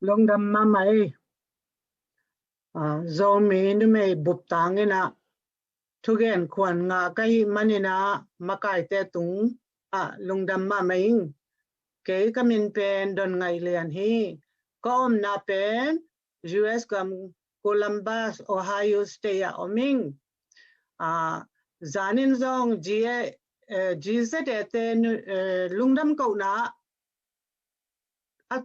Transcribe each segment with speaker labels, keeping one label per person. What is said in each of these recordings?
Speaker 1: Long đam ma mai Zomi nu me bup tangina thugen khuan nga kai manina makai te tung long đam ma mai ke kamin pen don ngai lian hi kom na pen US kam Columbus Ohio State ya oming zanin zong GZ te lungdam ko na at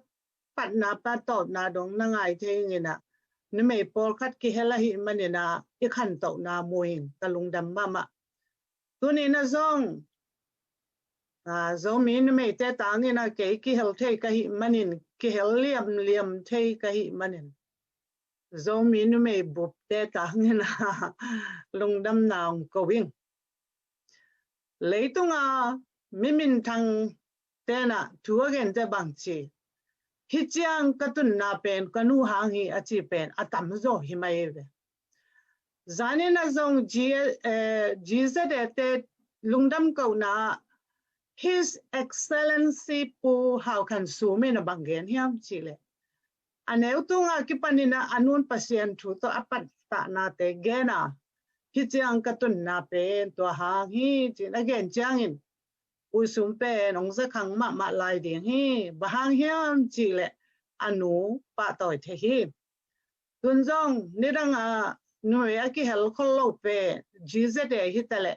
Speaker 1: pat na patot na dong na ngai the ngina nu me pol khat ki hela hi manina I khan to na muing kalung dam mama tuni na zong zomi nu me te tangina ke ki hel the ka hi manin ki hel liam the ka hi manin zomi nu me bup te tangina lungdam naung ko wing leitunga mimin thang te na thuagen te bang chi hi chiang katun na pen kanu hang hi achi pen atam zo hi mai ve zanina zong GZ te lungdam ko na His Excellency pu how kan sumi na banggen hiam chile aneu tunga kipanina anun pasien thu to apat ta na te gena hi chiang katun na pen to hang hi chin again changin usum pe nong za khang ma lai ding hi bahang hiam chile anu pa toy the hi tunjong niranga noi aki hel kholo pe GZ hi tale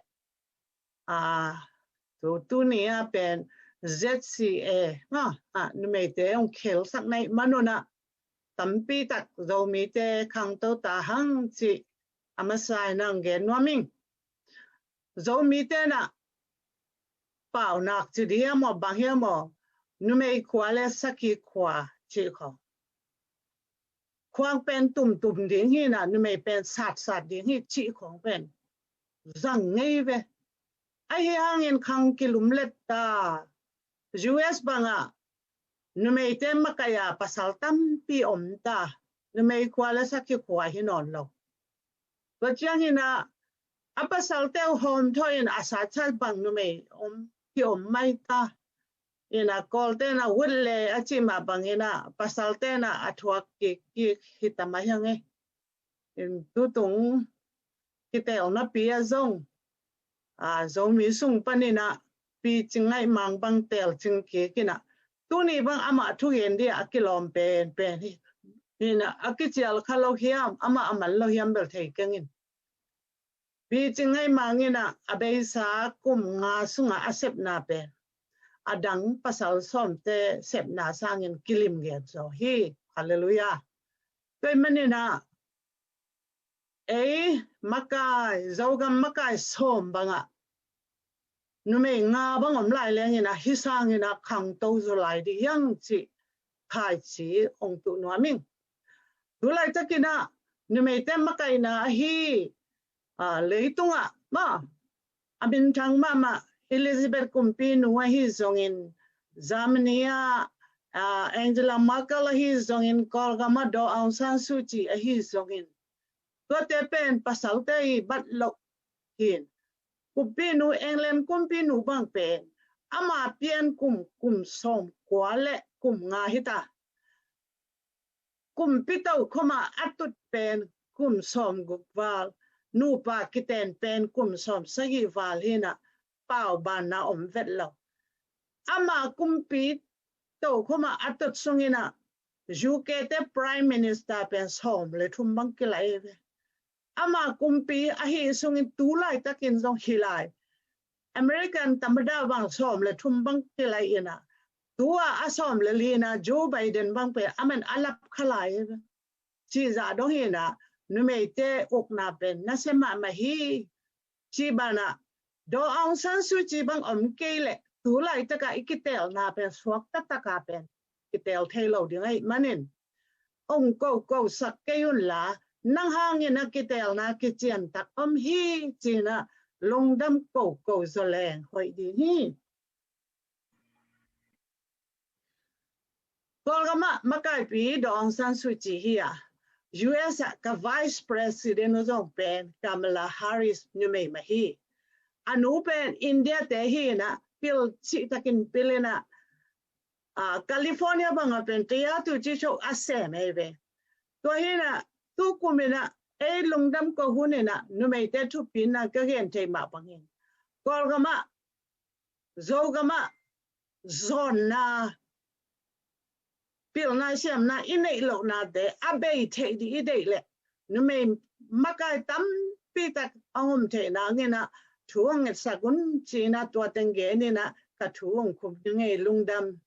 Speaker 1: tu nia pen ZCA nu me te ong khel sak nai manona tampi tak zomi te khang to ta hang chi amasai nang ge noming zomi te na pau nak chi dia mo bang he mo nu me kwale saki kwa chi kho kwang pen tum ding hi na nu me pen sat ding hi chi khong pen zang ngei ve ai hangin khang kilum letta US banga nu me te makaya pasal tampi omta nu me kwale saki kwa hi non lo ko chiang hina apasal te hom thoin asa chal bang nu me ki mai ta ina kol te na wulle achima bangina pasal te na athuak ki hitama hange in tutung kitel na pia zong zomi sung panina pi chingai mang bang tel ching ke kina tuni bang ama thu hen dia akilom pen hi ina akichial khalo hiam ama amal lo hiam bel thei kengin pi chingai mangina abeisa kum nga sunga asep na pen adang pasal som te sep na sangin kilim ge so hi hallelujah toy manina makai zogam makai som banga nume nga bangom lai lengina hisangina khang to zo lai di yang chi khai chi ong tu nuaming tu lai takina nume te makai na hi leitunga ma abin thang mama Elizabeth kumpi nuwa hi zongin Zamania Angela Merkel hi zongin Kolgama do Aung San Suu Kyi hi zongin ko te pen pasal te bat lo hin kumpi nu England kumpi nu bang pen ama pian kum som kwale kum nga hita kumpi tau khoma atut pen kum som gupwal nu pa kiten pen kum som sagi wal hina pau ban na vet lo ama kumpi tau khoma atut sungina UK te prime minister pen som le thum bang kilai ama kumpi ahi sungin tulai takin zong hilai American tamada bang som le thum bang kilai ina tua asom le lina Joe Biden bang pe amen alap khalai chi za dong hina numete okna pen nasema mahi chi bana do Aung San Suu Kyi bang kele tulai taka ikitel na pen swak taka pen kitel thelo dingai manin ong ko sak kayun la nang hangin na kitel na kichian tak hi china longdam ko zoleng hoi di hi kolgama makai pi do Aung San Suu Kyi hi US ka vice president zong pen Kamala Harris nume mahi anu pen India te hi na pil chi takin pilena California banga pen tia tu chi chok ase me ve to hina tu kumina e lungdam ko hunena nu me te thu pina ka gen te ma bangin kol gama zo gama zona pil na siam na inei lo na de abe te di idei le nu me makai tam pita angum te na ngena thuang et sagun china to tenge ni na ka thuang khum nge lungdam